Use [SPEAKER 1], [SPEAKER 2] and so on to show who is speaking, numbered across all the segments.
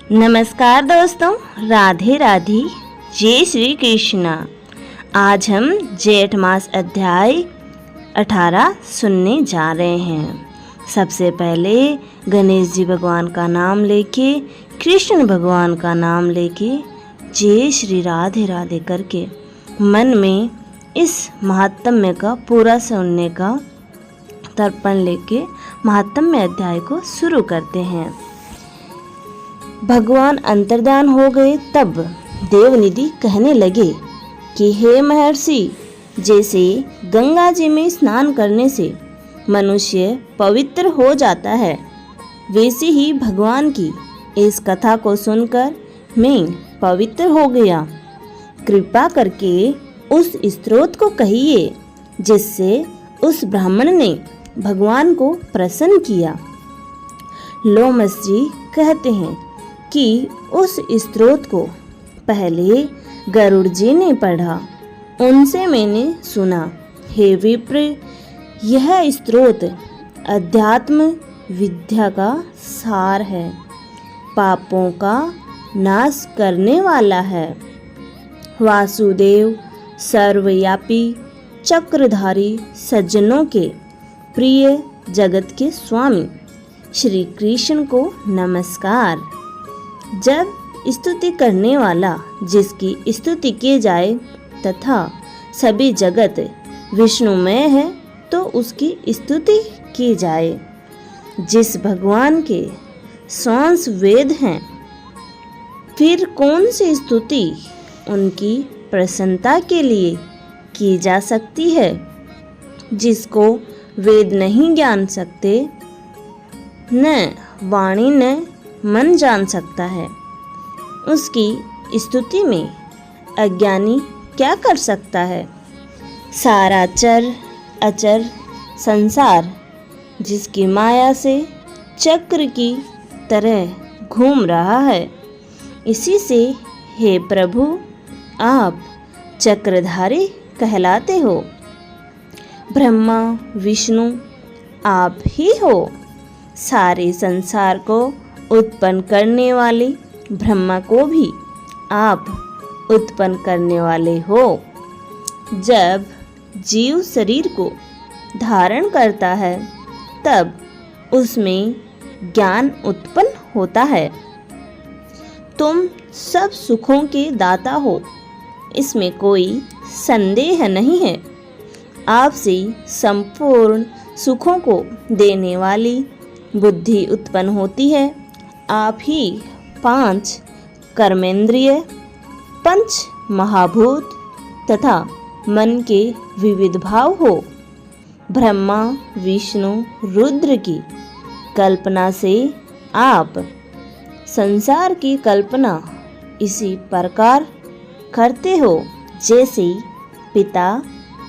[SPEAKER 1] नमस्कार दोस्तों, राधे राधे, जय श्री कृष्णा। आज हम जेठ मास अध्याय 18 सुनने जा रहे हैं। सबसे पहले गणेश जी भगवान का नाम लेके, कृष्ण भगवान का नाम लेके, जय श्री राधे राधे करके मन में इस महात्म्य का पूरा सुनने का तर्पण लेके महात्म्य अध्याय को शुरू करते हैं। भगवान अंतर्धान हो गए तब देवनिधि कहने लगे कि हे महर्षि, जैसे गंगा जी में स्नान करने से मनुष्य पवित्र हो जाता है, वैसे ही भगवान की इस कथा को सुनकर मैं पवित्र हो गया। कृपा करके उस स्रोत को कहिए जिससे उस ब्राह्मण ने भगवान को प्रसन्न किया। लोमस जी कहते हैं कि उस स्रोत को पहले गरुड़ जी ने पढ़ा, उनसे मैंने सुना, हे विप्र, यह स्रोत अध्यात्म विद्या का सार है, पापों का नाश करने वाला है। वासुदेव सर्वव्यापी चक्रधारी सज्जनों के प्रिय जगत के स्वामी श्री कृष्ण को नमस्कार। जब स्तुति करने वाला जिसकी स्तुति की जाए तथा सभी जगत विष्णुमय है तो उसकी स्तुति की जाए। जिस भगवान के सांस वेद हैं, फिर कौन सी स्तुति उनकी प्रसन्नता के लिए की जा सकती है। जिसको वेद नहीं जान सकते, न वाणी न मन जान सकता है, उसकी स्तुति में अज्ञानी क्या कर सकता है। सारा चर अचर संसार जिसकी माया से चक्र की तरह घूम रहा है, इसी से हे प्रभु आप चक्रधारी कहलाते हो। ब्रह्मा विष्णु आप ही हो। सारे संसार को उत्पन्न करने वाले ब्रह्मा को भी आप उत्पन्न करने वाले हो। जब जीव शरीर को धारण करता है तब उसमें ज्ञान उत्पन्न होता है। तुम सब सुखों के दाता हो, इसमें कोई संदेह नहीं है। आपसे संपूर्ण सुखों को देने वाली बुद्धि उत्पन्न होती है। आप ही 5 कर्मेंद्रिय, पंच महाभूत तथा मन के विविध भाव हो। ब्रह्मा विष्णु रुद्र की कल्पना से आप संसार की कल्पना इसी प्रकार करते हो जैसे पिता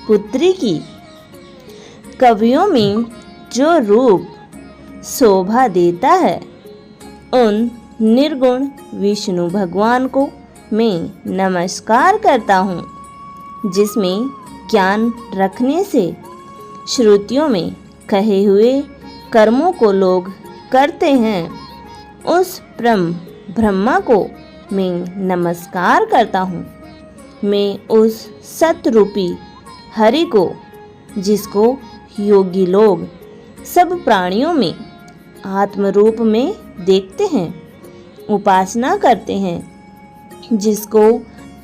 [SPEAKER 1] पुत्री की। कवियों में जो रूप शोभा देता है, उन निर्गुण विष्णु भगवान को मैं नमस्कार करता हूँ। जिसमें ज्ञान रखने से श्रुतियों में कहे हुए कर्मों को लोग करते हैं, उस ब्रह्मा को मैं नमस्कार करता हूँ। मैं उस सतरूपी हरि को, जिसको योगी लोग सब प्राणियों में आत्म रूप में देखते हैं, उपासना करते हैं, जिसको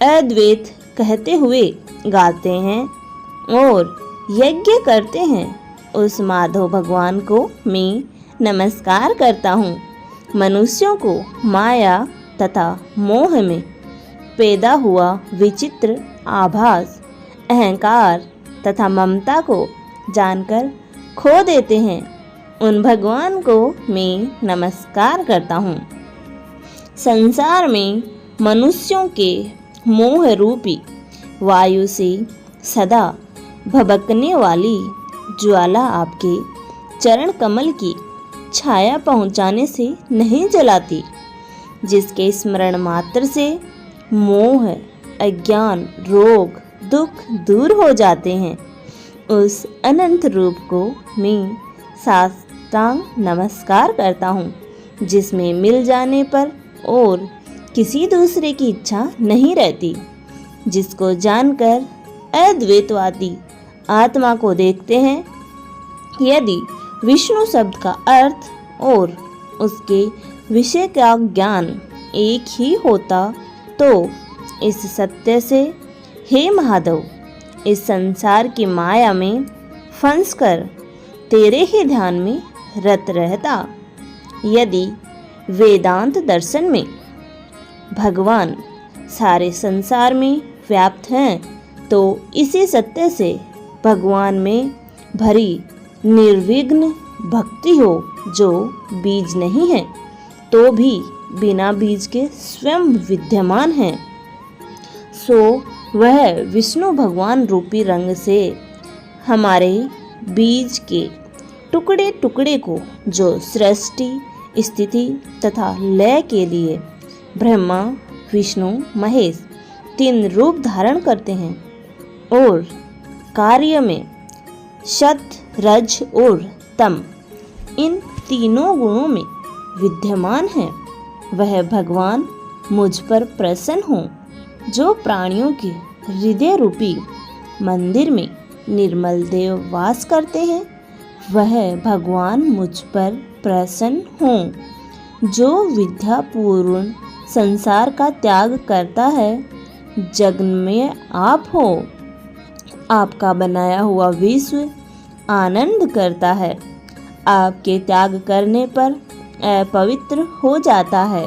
[SPEAKER 1] अद्वैत कहते हुए गाते हैं और यज्ञ करते हैं, उस माधव भगवान को मैं नमस्कार करता हूँ। मनुष्यों को माया तथा मोह में पैदा हुआ विचित्र आभास, अहंकार तथा ममता को जानकर खो देते हैं, उन भगवान को मैं नमस्कार करता हूँ। संसार में मनुष्यों के मोह रूपी वायु से सदा भभकने वाली ज्वाला आपके चरण कमल की छाया पहुँचाने से नहीं जलाती। जिसके स्मरण मात्र से मोह अज्ञान रोग दुख दूर हो जाते हैं, उस अनंत रूप को मैं साष्टांग नमस्कार करता हूँ। जिसमें मिल जाने पर और किसी दूसरे की इच्छा नहीं रहती, जिसको जानकर अद्वैतवादी आत्मा को देखते हैं। यदि विष्णु शब्द का अर्थ और उसके विषय का ज्ञान एक ही होता तो इस सत्य से, हे महादेव, इस संसार की माया में फंसकर तेरे ही ध्यान में रत रहता। यदि वेदांत दर्शन में भगवान सारे संसार में व्याप्त हैं तो इसी सत्य से भगवान में भरी निर्विघ्न भक्ति हो, जो बीज नहीं है तो भी बिना बीज के स्वयं विद्यमान है। सो वह विष्णु भगवान रूपी रंग से हमारे बीज के टुकड़े टुकड़े को, जो सृष्टि, स्थिति तथा लय के लिए ब्रह्मा, विष्णु, महेश 3 रूप धारण करते हैं और कार्य में सत, रज और तम इन तीनों गुणों में विद्यमान है, वह भगवान मुझ पर प्रसन्न हो, जो प्राणियों के हृदय रूपी मंदिर में निर्मल देव वास करते हैं। वह भगवान मुझ पर प्रसन्न हो, जो विद्यापूर्ण संसार का त्याग करता है। जग में आप हो, आपका बनाया हुआ विश्व आनंद करता है। आपके त्याग करने पर अपवित्र हो जाता है।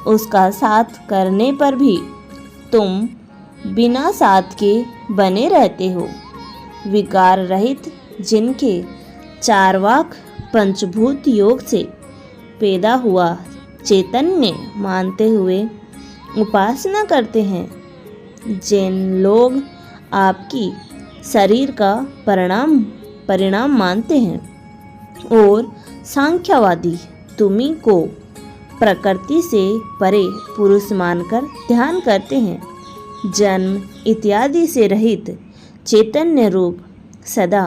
[SPEAKER 1] उसका साथ करने पर भी तुम बिना साथ के बने रहते हो। विकार रहित, जिनके चारवाक पंचभूत योग से पैदा हुआ चैतन्य मानते हुए उपासना करते हैं। जिन लोग आपकी शरीर का परिणाम मानते हैं और सांख्यवादी तुम्ही को प्रकृति से परे पुरुष मानकर ध्यान करते हैं। जन्म इत्यादि से रहित चैतन्य रूप सदा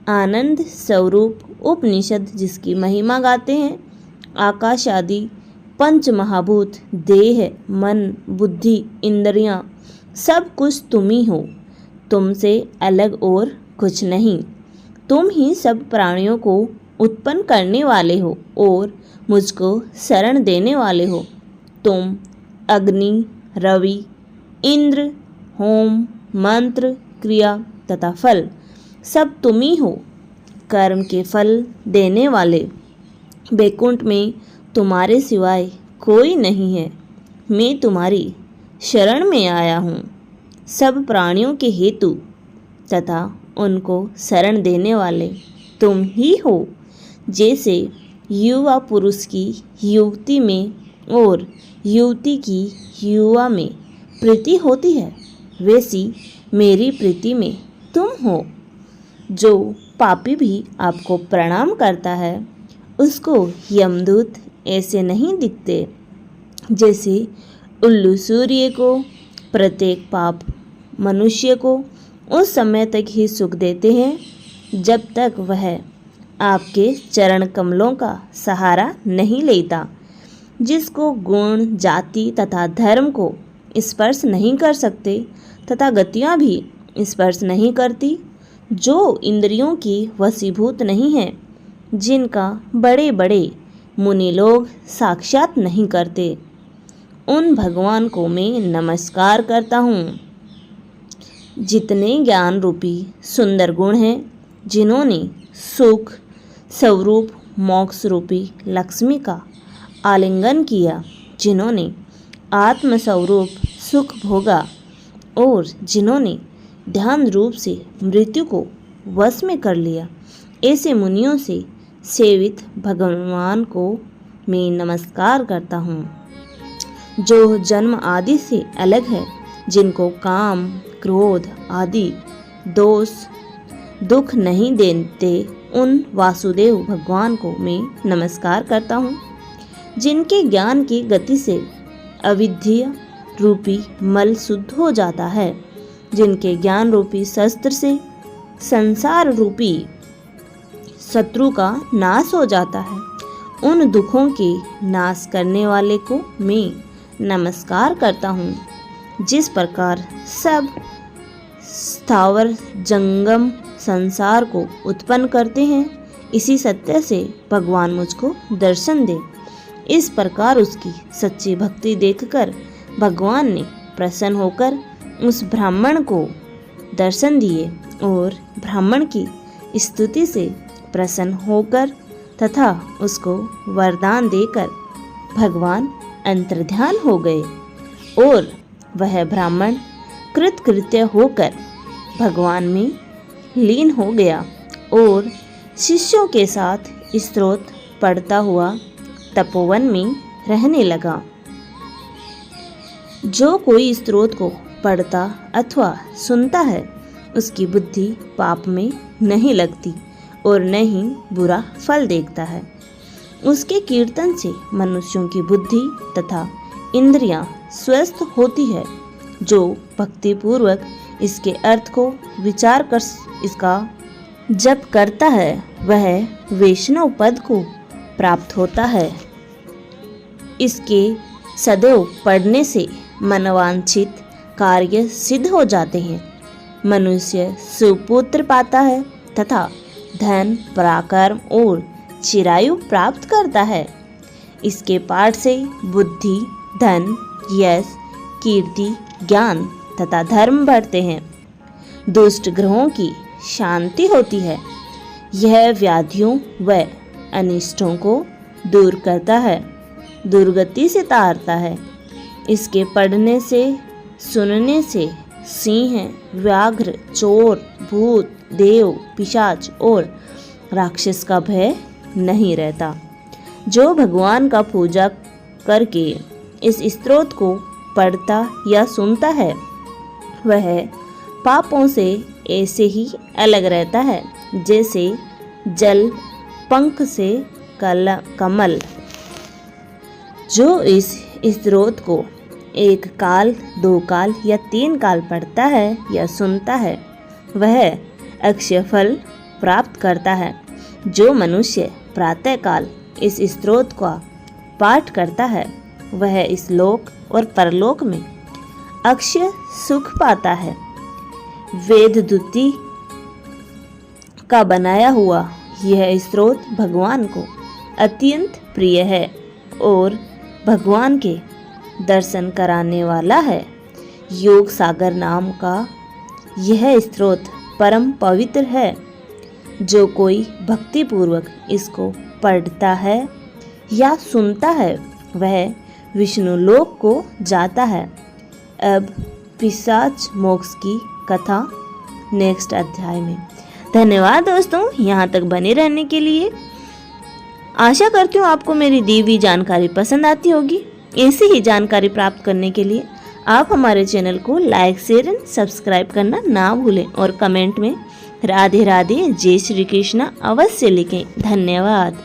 [SPEAKER 1] आनंद स्वरूप उपनिषद जिसकी महिमा गाते हैं। आकाश आदि पंच महाभूत, देह, मन, बुद्धि, इंद्रियां सब कुछ तुम ही हो, तुमसे अलग और कुछ नहीं। तुम ही सब प्राणियों को उत्पन्न करने वाले हो और मुझको शरण देने वाले हो। तुम अग्नि, रवि, इंद्र, होम, मंत्र, क्रिया तथा फल सब तुम ही हो। कर्म के फल देने वाले वैकुंठ में तुम्हारे सिवाय कोई नहीं है। मैं तुम्हारी शरण में आया हूँ। सब प्राणियों के हेतु तथा उनको शरण देने वाले तुम ही हो। जैसे युवा पुरुष की युवती में और युवती की युवा में प्रीति होती है, वैसी मेरी प्रीति में तुम हो। जो पापी भी आपको प्रणाम करता है, उसको यमदूत ऐसे नहीं दिखते जैसे उल्लू सूर्य को। प्रत्येक पाप मनुष्य को उस समय तक ही सुख देते हैं जब तक वह आपके चरण कमलों का सहारा नहीं लेता। जिसको गुण, जाति तथा धर्म को स्पर्श नहीं कर सकते तथा गतियाँ भी स्पर्श नहीं करती, जो इंद्रियों की वशीभूत नहीं है, जिनका बड़े बड़े मुनि लोग साक्षात नहीं करते, उन भगवान को मैं नमस्कार करता हूँ। जितने ज्ञान रूपी सुंदर गुण हैं, जिन्होंने सुख स्वरूप मोक्ष रूपी लक्ष्मी का आलिंगन किया, जिन्होंने आत्मस्वरूप सुख भोगा और जिन्होंने ध्यान रूप से मृत्यु को वश में कर लिया, ऐसे मुनियों से सेवित भगवान को मैं नमस्कार करता हूँ। जो जन्म आदि से अलग है, जिनको काम, क्रोध आदि दोष दुख नहीं देते, उन वासुदेव भगवान को मैं नमस्कार करता हूँ। जिनके ज्ञान की गति से अविद्या रूपी मल शुद्ध हो जाता है, जिनके ज्ञान रूपी शस्त्र से संसार रूपी शत्रु का नाश हो जाता है, उन दुखों के नाश करने वाले को मैं नमस्कार करता हूँ। जिस प्रकार सब स्थावर जंगम संसार को उत्पन्न करते हैं, इसी सत्य से भगवान मुझको दर्शन दे। इस प्रकार उसकी सच्ची भक्ति देखकर भगवान ने प्रसन्न होकर उस ब्राह्मण को दर्शन दिए और ब्राह्मण की स्तुति से प्रसन्न होकर तथा उसको वरदान देकर भगवान अंतर्ध्यान हो गए और वह ब्राह्मण कृतकृत्य होकर भगवान में लीन हो गया और शिष्यों के साथ स्त्रोत पढ़ता हुआ तपोवन में रहने लगा। जो कोई स्त्रोत को पढ़ता अथवा सुनता है, उसकी बुद्धि पाप में नहीं लगती और न ही बुरा फल देखता है। उसके कीर्तन से मनुष्यों की बुद्धि तथा इंद्रियां स्वस्थ होती है। जो भक्ति पूर्वक इसके अर्थ को विचार कर इसका जप करता है, वह वैष्णव पद को प्राप्त होता है। इसके सदैव पढ़ने से मनवांछित कार्य सिद्ध हो जाते हैं। मनुष्य सुपुत्र पाता है तथा धन, पराक्रम और चिरायु प्राप्त करता है। इसके पाठ से बुद्धि, धन, यश, कीर्ति, ज्ञान तथा धर्म बढ़ते हैं। दुष्ट ग्रहों की शांति होती है। यह व्याधियों व अनिष्टों को दूर करता है, दुर्गति से तारता है। इसके पढ़ने से, सुनने से सिंह, व्याघ्र, चोर, भूत, देव, पिशाच और राक्षस का भय नहीं रहता। जो भगवान का पूजा करके इस स्तोत्र को पढ़ता या सुनता है, वह पापों से ऐसे ही अलग रहता है जैसे जल पंख से कमल। जो इस स्तोत्र को 1 काल, 2 काल या 3 काल पढ़ता है या सुनता है, वह अक्षय फल प्राप्त करता है। जो मनुष्य प्रातःकाल इस स्तोत्र का पाठ करता है, वह इस लोक और परलोक में अक्षय सुख पाता है। वेददूती का बनाया हुआ यह स्तोत्र भगवान को अत्यंत प्रिय है और भगवान के दर्शन कराने वाला है। योग सागर नाम का यह स्तोत्र परम पवित्र है। जो कोई भक्ति पूर्वक इसको पढ़ता है या सुनता है, वह विष्णु लोक को जाता है। अब पिशाच मोक्ष की कथा नेक्स्ट अध्याय में। धन्यवाद दोस्तों, यहाँ तक बने रहने के लिए। आशा करती हूँ आपको मेरी दी हुई जानकारी पसंद आती होगी। ऐसी ही जानकारी प्राप्त करने के लिए आप हमारे चैनल को लाइक, शेयर एंड सब्सक्राइब करना ना भूलें और कमेंट में राधे राधे, जय श्री कृष्णा अवश्य लिखें। धन्यवाद।